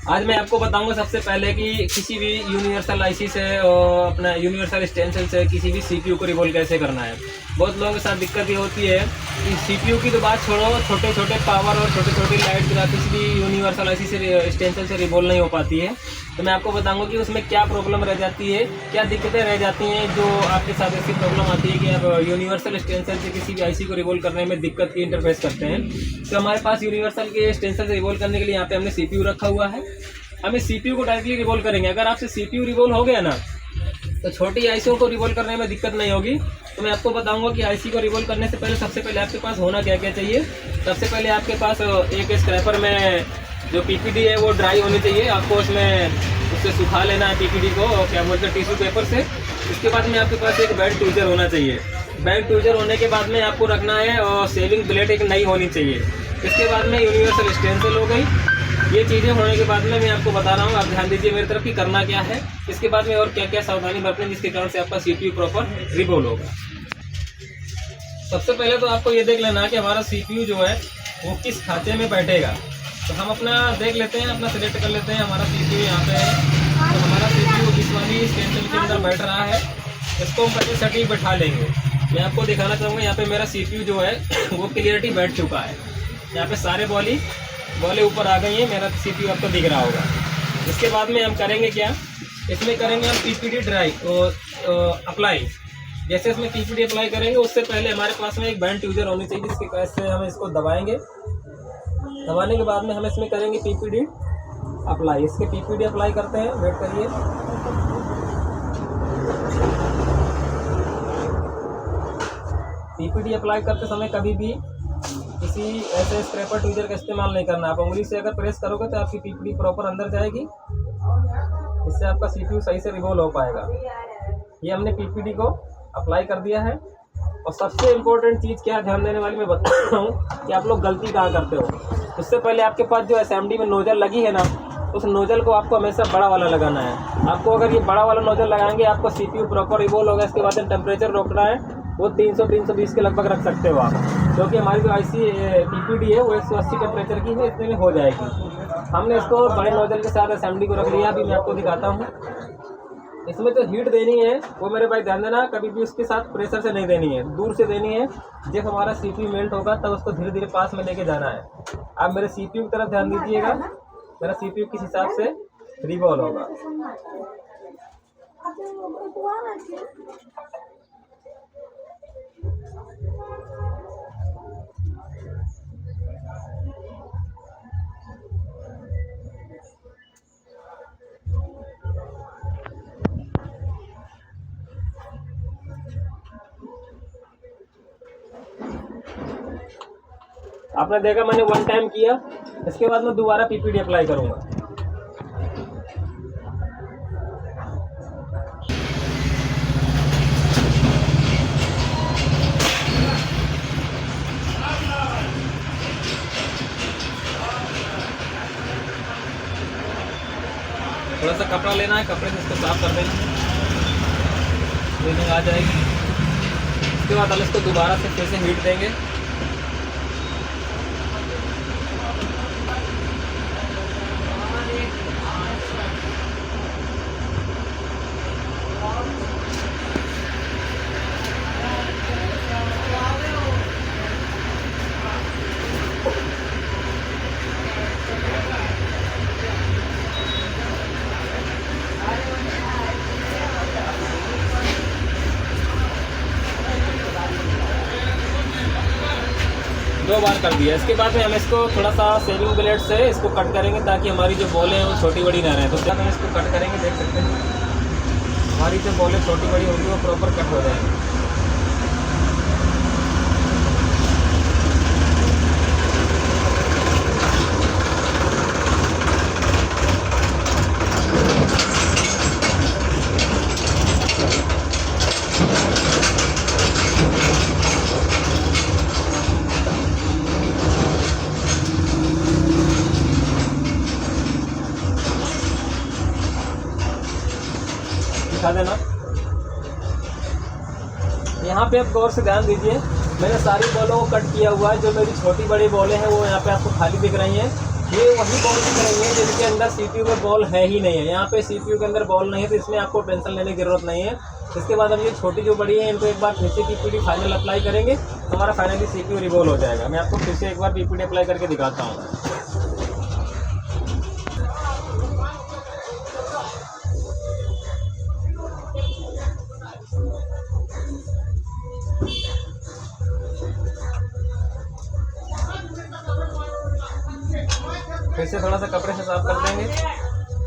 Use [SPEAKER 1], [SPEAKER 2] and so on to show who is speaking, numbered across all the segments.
[SPEAKER 1] आज मैं आपको बताऊंगा सबसे पहले कि किसी भी यूनिवर्सल आईसी से और अपना यूनिवर्सल स्टेंसिल से किसी भी सीपीयू को रिवॉल्व कैसे करना है। बहुत लोगों के साथ दिक्कत ये होती है कि सीपीयू की तो बात छोड़ो, छोटे छोटे पावर और छोटे छोटे लाइट ग्राफिक्स भी यूनिवर्सल आईसी से स्टेंसिल से रिवॉल्व नहीं हो पाती है। तो मैं आपको बताऊंगा कि उसमें क्या प्रॉब्लम रह जाती है, क्या दिक्कतें रह जाती हैं जो आपके साथ ऐसी प्रॉब्लम आती है कि आप यूनिवर्सल स्टेंसिल से किसी भी आईसी को रिवॉल्व करने में दिक्कत की इंटरफेस करते हैं। तो हमारे पास यूनिवर्सल के स्टेंसिल से रिवॉल्व करने के लिए यहाँ पे हमने सीपीयू रखा हुआ है। हम इस सीपीयू को डायरेक्टली रिवॉल्व करेंगे। अगर आपसे सीपीयू रिवॉल्व हो गया ना तो छोटी आईसीओ को रिवॉल्व करने में दिक्कत नहीं होगी। तो मैं आपको बताऊंगा कि आईसी को रिवॉल्व करने से पहले सबसे पहले आपके पास होना क्या क्या चाहिए। सबसे पहले आपके पास एक स्क्रैपर में जो पीपीडी है वो ड्राई होनी चाहिए। आपको उससे सुखा लेना है पीपीडी को, क्या बोलते हैं, टिश्यू पेपर से। इसके बाद में आपके पास एक बेड ट्यूजर होना चाहिए। बेड ट्यूजर होने के बाद में आपको रखना है और सेविंग ब्लेड एक नई होनी चाहिए। इसके बाद में यूनिवर्सल स्टेंसिल हो गई। ये चीज़ें होने के बाद में मैं आपको बता रहा हूँ, आप ध्यान दीजिए मेरी तरफ कि करना क्या है। इसके बाद में और क्या क्या सावधानी बरतें जिसके कारण से आपका सीपीयू प्रॉपर रिवॉल्व होगा। सबसे पहले तो आपको ये देख लेना कि हमारा सीपीयू जो है वो किस खाते में बैठेगा। तो हम अपना देख लेते हैं, अपना सिलेक्ट कर लेते हैं। हमारा सीपीयू यहाँ पे है, तो हमारा सीपीयू इस वाली स्टेंसिल के अंदर बैठ रहा है। इसको हम पहले सटीक बैठा लेंगे। मैं आपको दिखाना चाहूँगा यहाँ पे मेरा सीपीयू जो है वो क्लियरिटी बैठ चुका है। यहाँ पे सारे बॉलें ऊपर आ गई हैं, मेरा सीपीयू आपको दिख रहा होगा। इसके बाद में हम करेंगे क्या, इसमें करेंगे हम पीपीडी ड्राइव अप्लाई। जैसे इसमें पीपीडी अप्लाई करेंगे उससे पहले हमारे पास में एक बैंड ट्यूजर होनी चाहिए, जिसके वजह से हम इसको दबाएंगे। दबाने के बाद में हम इसमें करेंगे पीपीडी अप्लाई। इसके पीपीडी अप्लाई करते हैं, वेट करिए। पीपीडी अप्लाई करते समय कभी भी किसी ऐसे स्क्रैपर ट्यूजर का इस्तेमाल नहीं करना। आप उंगली से अगर प्रेस करोगे तो आपकी पीपीडी प्रॉपर अंदर जाएगी, इससे आपका सीपीयू सही से रिवॉल्व हो पाएगा। ये हमने पीपीडी को अप्लाई कर दिया है। और सबसे इम्पोर्टेंट चीज़ क्या ध्यान देने वाली मैं बता रहा हूँ कि आप लोग गलती कहाँ करते हो। उससे पहले आपके पास जो एसएमडी में नोजल लगी है ना, उस नोजल को आपको हमेशा बड़ा वाला लगाना है। आपको अगर ये बड़ा वाला नोजल लगाएंगे आपको सीपीयू प्रॉपर रिवॉल्व होगा। इसके बाद टेम्परेचर रोकना है, वो 300-320 के लगभग रख सकते हो आप, क्योंकि हमारी जो आईसी पीपीडी है वो 180 टेम्परेचर की है, इतने में हो जाएगी। हमने इसको बड़े नोजल के साथ एसएमडी को रख लिया। अभी मैं आपको दिखाता हूँ। इसमें जो हीट देनी है वो मेरे भाई ध्यान देना, कभी भी उसके साथ प्रेशर से नहीं देनी है, दूर से देनी है। जब हमारा सीपीयू मेल्ट होगा तब उसको धीरे धीरे पास में लेके जाना है। आप मेरे सीपीयू की तरफ ध्यान दीजिएगा, मेरा सीपीयू किस हिसाब से रिवॉल्व होगा। आपने देखा मैंने 1 टाइम किया, इसके बाद मैं दोबारा पीपीडी अप्लाई करूंगा। थोड़ा सा कपड़ा लेना है, कपड़े से इसको साफ कर देना, क्लीनिंग आ जाएगी। इसके बाद हम इसको दोबारा से फिर से हीट देंगे। दो बार कर दिया। इसके बाद में हम इसको थोड़ा सा सेविंग ब्लेड से इसको कट करेंगे ताकि हमारी जो बॉलें हैं वो छोटी बड़ी ना रहें। तो जब हम इसको कट करेंगे देख सकते हैं हमारी जो बॉलें छोटी बड़ी होगी वो प्रॉपर कट हो जाएंगी। दिखा देना। यहाँ पे आप गौर से ध्यान दीजिए, मैंने सारी बॉलों को कट किया हुआ है। जो मेरी छोटी बड़ी बॉलें हैं वो यहाँ पे आपको खाली दिख रही हैं। ये वही बॉल की तरह है जिनके अंदर सीपीयू में बॉल है ही नहीं है। यहाँ पे सीपीयू के अंदर बॉल नहीं है तो इसमें आपको टेंशन लेने की जरूरत नहीं है। इसके बाद हम ये छोटी जो बड़ी है इनको एक बार फिर से पीपीडी फाइनल अप्लाई करेंगे, हमारा फाइनली सीपीयू रिवॉल्व हो जाएगा। मैं आपको फिर से एक बार पीपीडी अप्लाई करके दिखाता हूँ। फिर से थोड़ा सा कपड़े से साफ कर देंगे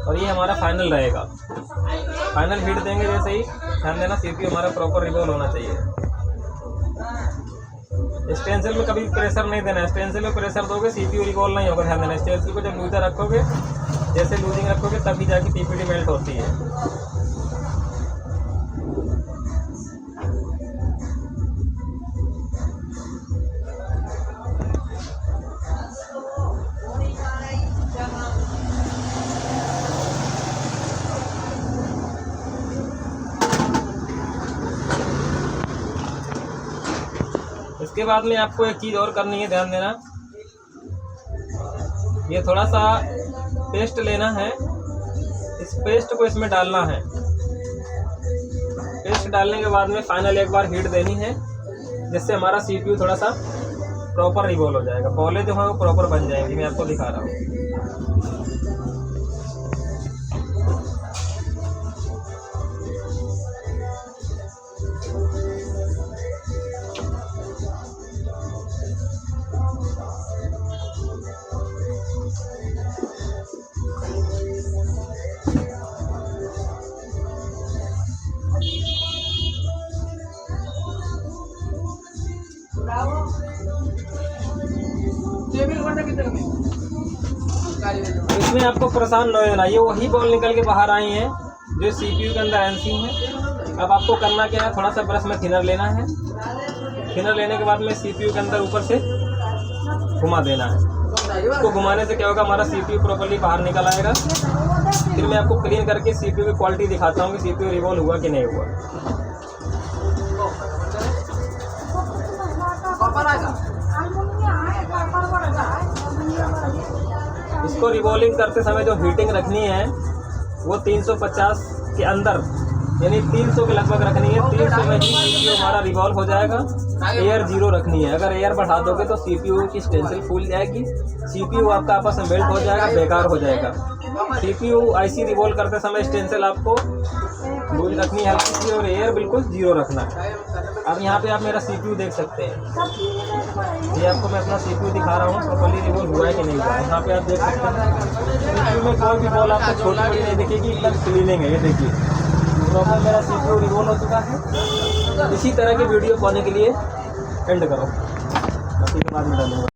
[SPEAKER 1] और ये हमारा फाइनल रहेगा। फाइनल हीट देंगे जैसे ही, ध्यान देना सीपीयू हमारा प्रॉपर रिवॉल्व होना चाहिए। स्टेंसिल में कभी प्रेशर नहीं देना है, स्टेंसिल में प्रेशर दोगे सीपीयू रिवॉल्व नहीं होगा। ध्यान देना स्टेंसिल को जब लूजर रखोगे, जैसे लूजिंग रखोगे तभी जाके पीपीडी मेल्ट होती है। इसके बाद में आपको एक चीज़ और करनी है, ध्यान देना। ये थोड़ा सा पेस्ट लेना है, इस पेस्ट को इसमें डालना है। पेस्ट डालने के बाद में फाइनल एक बार हीट देनी है, जिससे हमारा सीपीयू थोड़ा सा प्रॉपर रिवॉल्व हो जाएगा। बॉलें जो है वो प्रॉपर बन जाएंगी। मैं आपको दिखा रहा हूँ। इसमें आपको परेशान न होना, ये वही बॉल निकल के बाहर आई हैं जो सीपीयू के अंदर एनसी है। अब आपको करना क्या है, थोड़ा सा ब्रश में थिनर लेना है। थिनर लेने के बाद में सीपीयू के अंदर ऊपर से घुमा देना है। इसको घुमाने से क्या होगा, हमारा सीपीयू प्रॉपर्ली बाहर निकल आएगा। फिर मैं आपको क्लीन करके सीपीयू की क्वालिटी दिखाता हूँ कि सीपीयू रिवॉल्व हुआ कि नहीं हुआ। इसको रिवॉल्विंग करते समय जो हीटिंग रखनी है वो 350 के अंदर, यानी 300 के लगभग रखनी है। 300 में ही सीपीयू हमारा रिवॉल्व हो जाएगा। एयर 0 रखनी है। अगर एयर बढ़ा दोगे तो सीपीयू की स्टेंसिल फूल जाएगी, सीपीयू आपका आपस में मेल्ट हो जाएगा, बेकार हो जाएगा। सीपीयू आईसी रिवॉल्व करते समय स्टेंसिल आपको लूज रखनी है हल्की सी, और एयर बिल्कुल 0 रखना है। अब यहाँ पे आप मेरा सीपीयू देख सकते हैं। ये आपको मैं अपना सीपीयू दिखा रहा हूँ प्रॉपर्ली रिवॉल्व हुआ है कि नहीं हुआ। यहाँ पे आप देख सकते हैं सीपीयू में कोई भी बॉल आपको छोटी बड़ी नहीं दिखेगी, एकदम क्लीनिंग है। ये देखिए प्रॉपर मेरा सीपीयू रिवॉल्व हो चुका है। इसी तरह की वीडियो पाने के लिए एंड करो, इसी के बाद में डालूंगा।